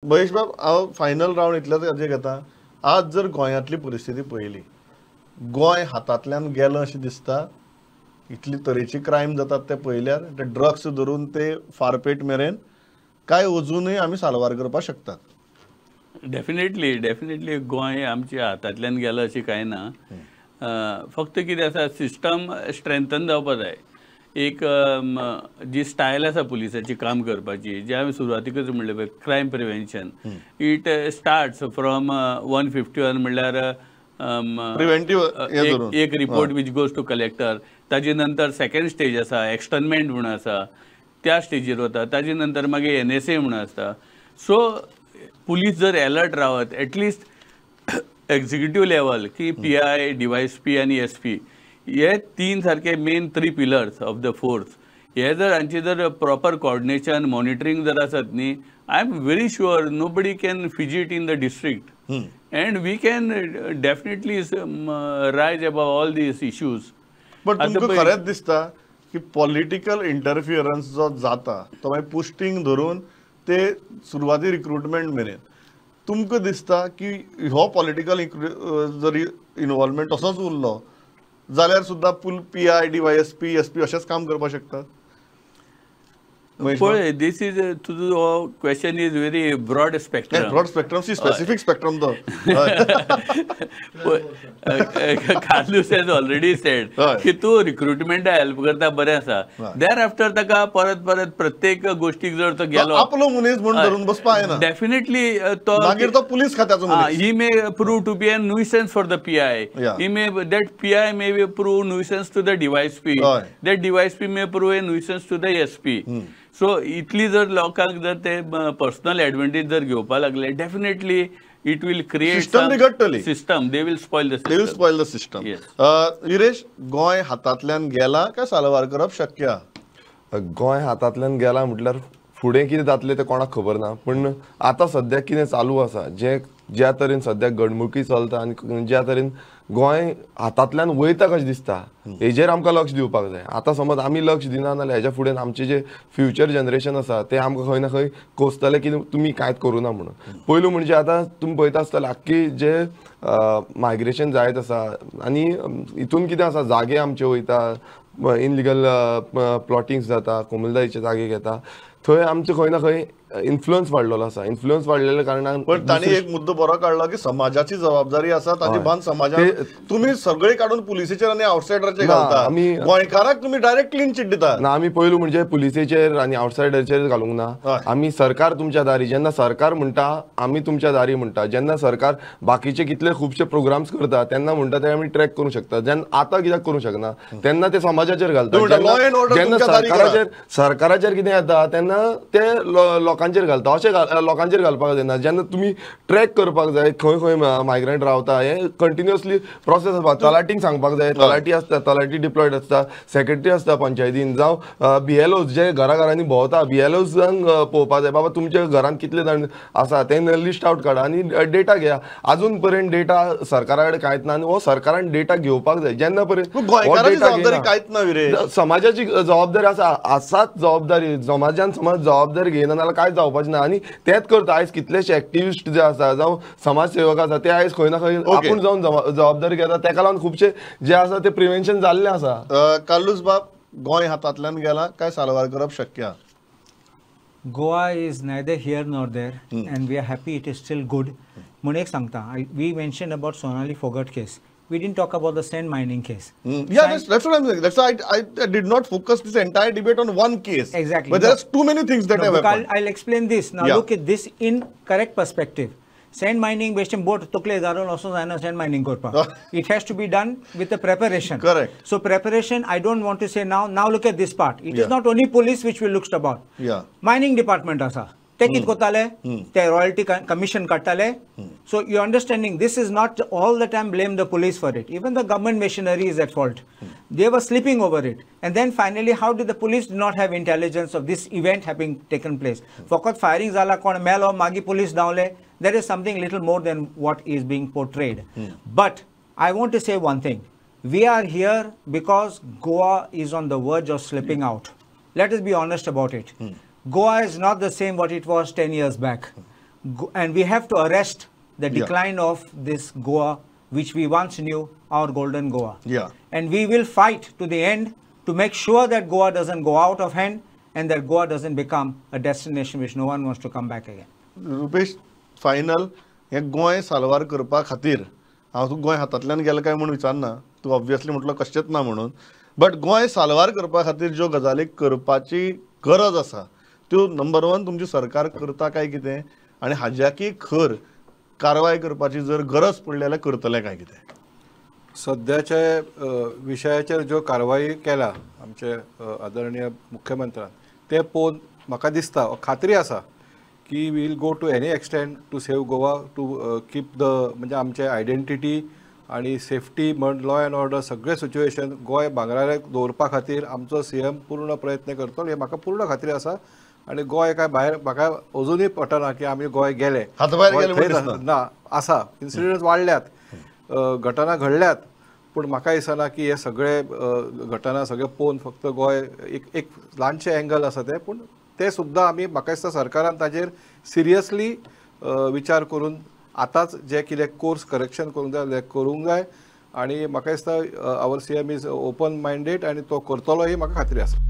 महेश बाब हांव final round इतल्याच हाजेर घेता. आज जर गोंयांतली परिस्थिती पळयली, गोंय हातांतल्यान गेलां अशें दिसता. इतली तरेची क्रायम जातात ते पळयल्यार, ते ड्रग्स धरून ते फारपेट मेरेन, काय अजूनय आमी साल्वार करपाक शकतात? डेफिनेटली गोंय आमच्या हातांतल्यान गेलां अशें कांय ना. फक्त कितें आसा, सिस्टम स्ट्रेंथन जावपा जाय. एक जी स्टायल आसा पुलिसाची काम करपाची, जे हांवें सुरवातीकच म्हणलें पळय, crime prevention, it starts from 151 म्हणल्यार प्रिव्हेंटिव्ह एक report which goes to collector. ताजे नंतर सेकंड स्टेज आसा, एक्सटर्नमेंट म्हणून आसा, त्या स्टेजीर वता. ताजे नंतर मागीर NSA म्हणून आसता. सो पुलीस जर alert Rawat, at least executive level की PI, DYSP आनी SP, हे तीन सारखे main 3 pillars of the force, हे जर हांचे जर प्रॉपर कोऑर्डिनेशन मॉनिटरींग जर आसत न्ही, I am very sure nobody can fidget in the district and we can definitely rise above all these issues. पण तुमकां खरेंच दिसता की पॉलिटिकल इंटरफियरन्स जो जाता तो मागीर पोस्टिंग धरून ते सुरवाती रिक्रुटमेंट मेरेन, तुमकां दिसता की हो पॉलिटिकल जरी इनवॉल्वमेंट असोच उरलो जाल्यार सुद्दां PI, DYSP, SP अशेंच काम करपाक शकतात? पळय, दिस इज तुजो question is very broad spectrum. Broad spectrum सी स्पेसिफिक स्पेक्ट्रम तो. कार्लूस हॅज ऑलरेडी सेड की तूं रिक्रुटमेंटा हेल्प करता बरें आसा, देर आफ्टर ताका परत परत प्रत्येक गोष्टीक जर तो गेलो आपलो मनीस म्हणून धरून बसपा येना. डेफिनेटली तो मागीर तो पुलीस खात्याचो मनीस. He may prove to be a nuisance for the PI. He may that PI may be prove nuisance to the DYSP. That DYSP may prove a nuisance to the SP. So इतली जर लोकांक जर ते personal advantage जर घेवपाक लागले, definitely it will create system. They will spoil the system. Viresh, गोंय हातांतल्यान गेला काय साल्वार करप शक्य? गोंय हातांतल्यान गेला म्हटल्यार फुडें कितें जातलें तें कोणाक खबर ना. पण आतां सद्याक कितें चालू आसा, ज्या तरेन सद्याक घडणुकी चलता आनी ज्या तरेन गोंय हातांतल्यान वयता कशें दिसता, हेजेर आमकां लक्ष दिवपाक जाय. आतां समज आमी लक्ष दिना जाल्यार हेज्या फुडें आमचे जे फ्युचर जनरेशन आसा ते आमकां खंय ना खंय कोसतले की तुमी कांयच करूं ना म्हणून. पयलू म्हणजे आतां तुमी पळयता आसतले आख्खी जे मायग्रेशन जायत आसा आनी हितून कितें आसा, जागे आमचे वयता, इनलिगल प्लॉटिंग्स जाता, कोमुलदारीचे जागे घेता, थंय आमचे खंय ना खंय इन्फ्लुअन्स वाडलेलो आसा. इन्फ्लुअन्स वाडलेल्या कारणान पण तांणी एक मुद्दो बरो काडलो की समाजाची जबाबदारी आसा, ताची भान समाजान. तुम्ही सगळे काडून पुलिसेचेर आनी आउटसायडराचेर घालता, गोंयकाराक तुम्ही डायरेक्ट क्लीन चिट दिता. ना, आमी पयलू म्हणजे पुलिसेचेर आनी आउटसायडरचेर घालूंक ना. आमी सरकार तुमच्या दारी, जेन्ना सरकार म्हणटा आमी तुमच्या दारी म्हणटा, जेन्ना सरकार बाकीचे कितले खुबशे प्रोग्राम्स करता तेन्ना म्हणटा ते आमी ट्रॅक करूंक शकता. जेन्ना आतां कित्याक करूंक शकना, तेन्ना ते समाजाचेर घालता. जेन्ना सरकाराचेर कितें येता तेन्ना ते लोकांचेर घालता. अशें लोकांचेर घालपाक जायना. जेन्ना तुमी ट्रॅक करपाक जाय खंय खंय मायग्रंट रावता, हे कंटिन्युअसली प्रोसेस आसता. तलाटींक सांगपाक जाय, तलाटी आसता, तलाटी डिप्लॉयड आसता, सेक्रेटरी आसता पंचायतीन, जावं BLOs जे घरांनी भोंवता, BLOs पळोवपाक जाय बाबा तुमच्या घरांत कितले जाण आसा तें लिस्ट आउट काडा आनी डेटा घेया. अजून पर्यंत डेटा सरकारा कडेन कांयच ना आनी हो सरकारान डेटा घेवपाक जाय. जेन्ना पर्यंत समाजाची जबाबदारी आसाच जबाबदारी. समाजान समज जबाबदारी घेयना जाल्यार कांयच जावपाचें ना. आनी तेंच करता आयज कितलेशे एक्टिविस्ट जे आसा जावं समाजसेवक आसा ते आयज खंय ना खंय आपूण जावन जबाबदारी घेता. तेका लागून खुबशे जे आसा ते प्रिव्हेन्शन जाल्लें आसा. कार्लूस बाब, गोंय हातांतल्यान गेला काय साल्वार करप शक्य? Goa is neither here nor there, and we are happy it is still good. म्हणून एक सांगता, we mentioned about Sonali Phogat case. We didn't talk about the sand mining case. Yeah, that's what I'm saying. That's why I did not focus this entire debate on one case. Exactly. But there's too many things that have happened. I'll explain this. Now look at this in correct perspective. Sand mining based on boat tukle zaron also zaina sand mining korpa. It has to be done with the preparation. Correct. So preparation, I don't want to say now. Now look at this part. It is not only police which we looked about. Yeah. Mining department asa. ते कित कोताले, ते royalty commission काडटाले. So you're understanding, this is not all the time blame the police for it. Even the government machinery is at fault. They were sleeping over it. And then finally, how did the police not have intelligence of this event having taken place? Fakat firing zala kon melo magi police downle. There is something little more than what is being portrayed. But I want to say one thing. We are here because Goa is on the verge of slipping out. Let us be honest about it. Goa is not the same what it was 10 years back. and we have to arrest the decline of this Goa, which we once knew, our golden Goa. Yeah. And we will fight to the end to make sure that Goa doesn't go out of hand and that Goa doesn't become a destination which no one wants to come back again. Rupesh, final हे गोंय साल्वार करपा खातीर हांव तूं गोंय हातांतल्यान गेलें काय म्हणून विचारना, तूं ऑब्वियसली म्हटलो कशेंच ना म्हणून, बट गोंय साल्वार करपा खातीर ज्यो गजाली करपाची गरज आसा त्यो नंबर 1 तुमची सरकार करता काय कितें, आनी हाज्याकी खर कारवाय करपाची जर गरज पडली जाल्यार करतले काय कितें? सध्याच्या विशयाचेर ज्यो कारवाई केला आमचे आदरणीय मुख्यमंत्र्यान ते पळोवन म्हाका दिसता, खात्री आसा की will go to any extent to save Goa, to keep the म्हणजे आमचे आयडेंटिटी आणि सेफ्टी म्हण लॉ अँड ऑर्डर सगळे सिच्युएशन गोंय भांगरार दवरपा खातीर आमचो सीएम पूर्ण प्रयत्न करतलो हे म्हाका पूर्ण खात्री आसा. आणि गोंय काय भायर म्हाका अजुनूय पटना की आमी गोंय गेले ना, आसा इन्सिडेंट वाडल्यात, घटना घडल्यात, पूण म्हाका दिसना की हे सगळे घटना सगळे पळोवन फक्त गोंय एक ल्हानशें एंगल आसा ते, पूण ते सुद्दां आमी म्हाका दिसता सरकारान ताजेर सिरियसली विचार करून आतांच जे कितें कोर्स करेक्शन करूंक जाय ते करूंक जाय. आणि म्हाका दिसता आवर सीएम इज ओपन मायंडेड आनी तो करतलो ही म्हाका खात्री आसा.